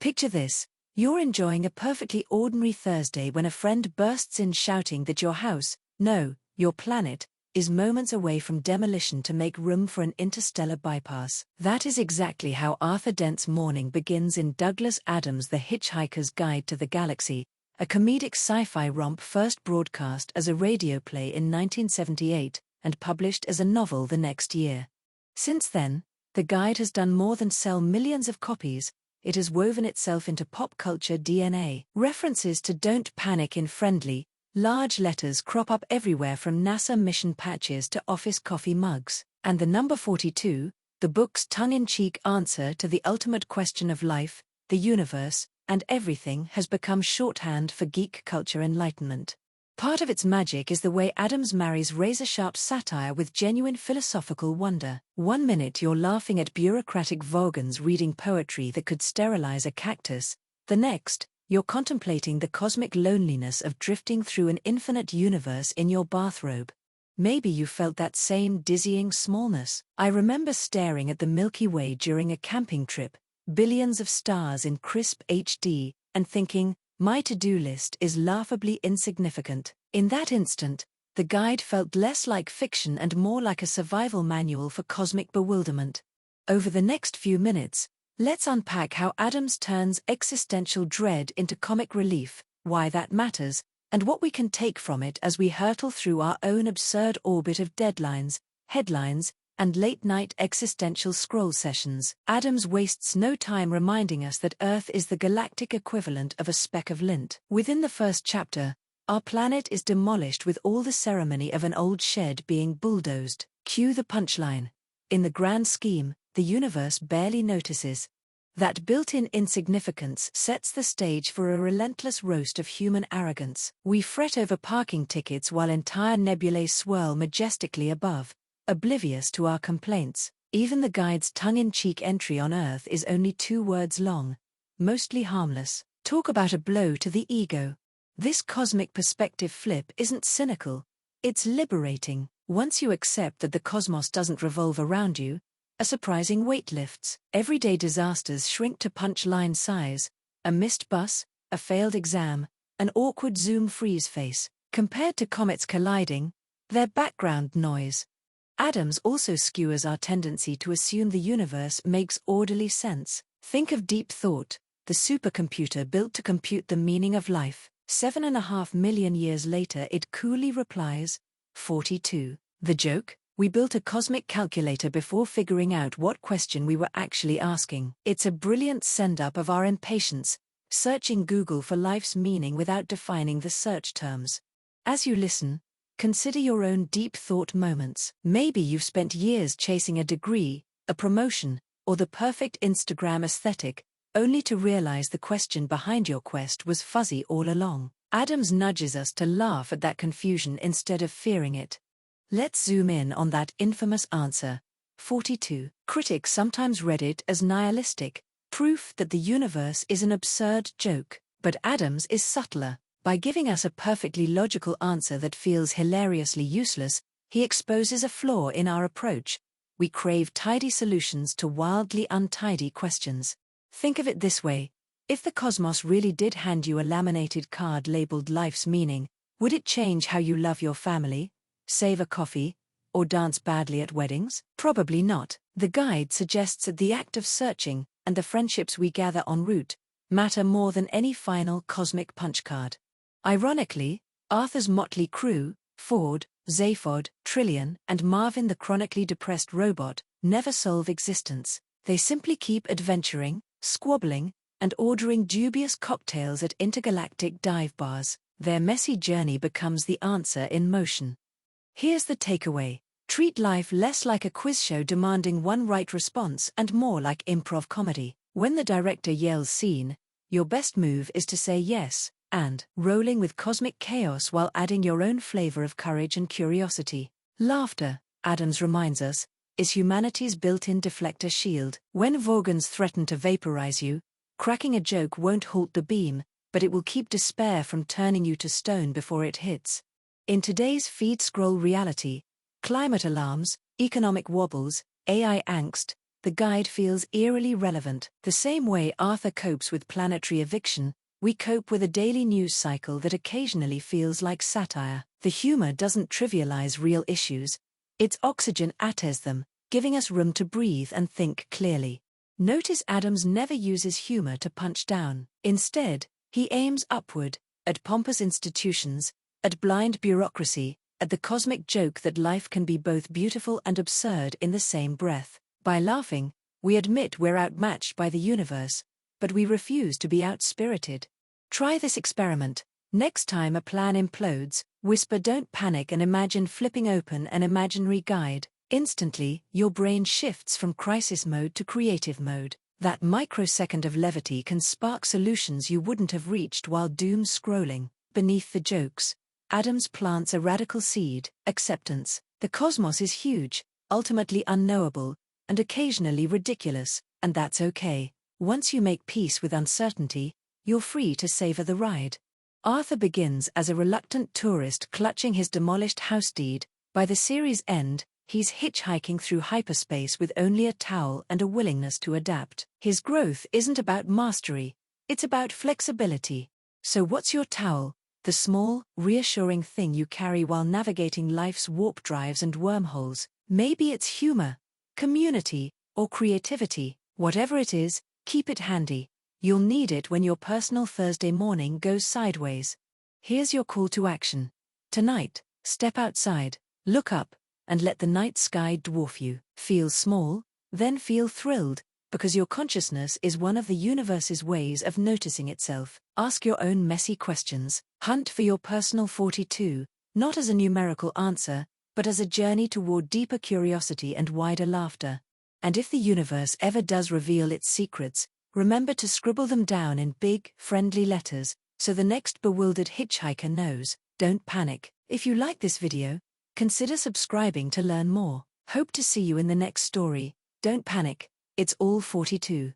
Picture this: you're enjoying a perfectly ordinary Thursday when a friend bursts in shouting that your house, no, your planet, is moments away from demolition to make room for an interstellar bypass. That is exactly how Arthur Dent's morning begins in Douglas Adams' The Hitchhiker's Guide to the Galaxy, a comedic sci-fi romp first broadcast as a radio play in 1978 and published as a novel the next year. Since then, the guide has done more than sell millions of copies. It has woven itself into pop culture DNA. References to "Don't Panic" in friendly, large letters crop up everywhere, from NASA mission patches to office coffee mugs. And the number 42, the book's tongue-in-cheek answer to the ultimate question of life, the universe, and everything, has become shorthand for geek culture enlightenment. Part of its magic is the way Adams marries razor-sharp satire with genuine philosophical wonder. One minute you're laughing at bureaucratic vogons reading poetry that could sterilize a cactus, the next, you're contemplating the cosmic loneliness of drifting through an infinite universe in your bathrobe. Maybe you felt that same dizzying smallness. I remember staring at the Milky Way during a camping trip, billions of stars in crisp HD, and thinking, my to-do list is laughably insignificant. In that instant, the guide felt less like fiction and more like a survival manual for cosmic bewilderment. Over the next few minutes, let's unpack how Adams turns existential dread into comic relief, why that matters, and what we can take from it as we hurtle through our own absurd orbit of deadlines, headlines, and late-night existential scroll sessions. Adams wastes no time reminding us that Earth is the galactic equivalent of a speck of lint. Within the first chapter, our planet is demolished with all the ceremony of an old shed being bulldozed. Cue the punchline. In the grand scheme, the universe barely notices. That built-in insignificance sets the stage for a relentless roast of human arrogance. We fret over parking tickets while entire nebulae swirl majestically above, oblivious to our complaints. Even the guide's tongue-in-cheek entry on Earth is only 2 words long, mostly harmless. Talk about a blow to the ego. This cosmic perspective flip isn't cynical, it's liberating. Once you accept that the cosmos doesn't revolve around you, a surprising weight lifts. Everyday disasters shrink to punchline size: a missed bus, a failed exam, an awkward Zoom freeze face. Compared to comets colliding, they're background noise. Adams also skewers our tendency to assume the universe makes orderly sense. Think of deep thought, the supercomputer built to compute the meaning of life. 7.5 million years later it coolly replies, 42. The joke? We built a cosmic calculator before figuring out what question we were actually asking. It's a brilliant send-up of our impatience, searching Google for life's meaning without defining the search terms. As you listen, consider your own deep thought moments. Maybe you've spent years chasing a degree, a promotion, or the perfect Instagram aesthetic, only to realize the question behind your quest was fuzzy all along. Adams nudges us to laugh at that confusion instead of fearing it. Let's zoom in on that infamous answer. 42. Critics sometimes read it as nihilistic, proof that the universe is an absurd joke. But Adams is subtler. By giving us a perfectly logical answer that feels hilariously useless, he exposes a flaw in our approach. We crave tidy solutions to wildly untidy questions. Think of it this way: if the cosmos really did hand you a laminated card labeled life's meaning, would it change how you love your family, save a coffee, or dance badly at weddings? Probably not. The guide suggests that the act of searching, and the friendships we gather en route, matter more than any final cosmic punch card. Ironically, Arthur's motley crew, Ford, Zaphod, Trillian, and Marvin the chronically depressed robot, never solve existence. They simply keep adventuring, squabbling, and ordering dubious cocktails at intergalactic dive bars. Their messy journey becomes the answer in motion. Here's the takeaway: treat life less like a quiz show demanding one right response and more like improv comedy. When the director yells scene, your best move is to say yes, and rolling with cosmic chaos while adding your own flavor of courage and curiosity. Laughter, Adams reminds us, is humanity's built-in deflector shield. When Vogons threaten to vaporize you, cracking a joke won't halt the beam, but it will keep despair from turning you to stone before it hits. In today's feed-scroll reality, climate alarms, economic wobbles, AI angst, the guide feels eerily relevant. The same way Arthur copes with planetary eviction, we cope with a daily news cycle that occasionally feels like satire. The humor doesn't trivialize real issues, its oxygen attes them, giving us room to breathe and think clearly. Notice Adams never uses humor to punch down. Instead, he aims upward, at pompous institutions, at blind bureaucracy, at the cosmic joke that life can be both beautiful and absurd in the same breath. By laughing, we admit we're outmatched by the universe, but we refuse to be outspirited. Try this experiment. Next time a plan implodes, whisper "don't panic" and imagine flipping open an imaginary guide. Instantly, your brain shifts from crisis mode to creative mode. That microsecond of levity can spark solutions you wouldn't have reached while doom scrolling. Beneath the jokes, Adams plants a radical seed: acceptance. The cosmos is huge, ultimately unknowable, and occasionally ridiculous, and that's okay. Once you make peace with uncertainty, you're free to savor the ride. Arthur begins as a reluctant tourist clutching his demolished house deed. By the series' end, he's hitchhiking through hyperspace with only a towel and a willingness to adapt. His growth isn't about mastery, it's about flexibility. So what's your towel? The small, reassuring thing you carry while navigating life's warp drives and wormholes. Maybe it's humor, community, or creativity. Whatever it is, keep it handy. You'll need it when your personal Thursday morning goes sideways. Here's your call to action. Tonight, step outside, look up, and let the night sky dwarf you. Feel small, then feel thrilled, because your consciousness is one of the universe's ways of noticing itself. Ask your own messy questions. Hunt for your personal 42, not as a numerical answer, but as a journey toward deeper curiosity and wider laughter. And if the universe ever does reveal its secrets, remember to scribble them down in big, friendly letters, so the next bewildered hitchhiker knows. Don't panic. If you like this video, consider subscribing to learn more. Hope to see you in the next story. Don't panic, it's all 42.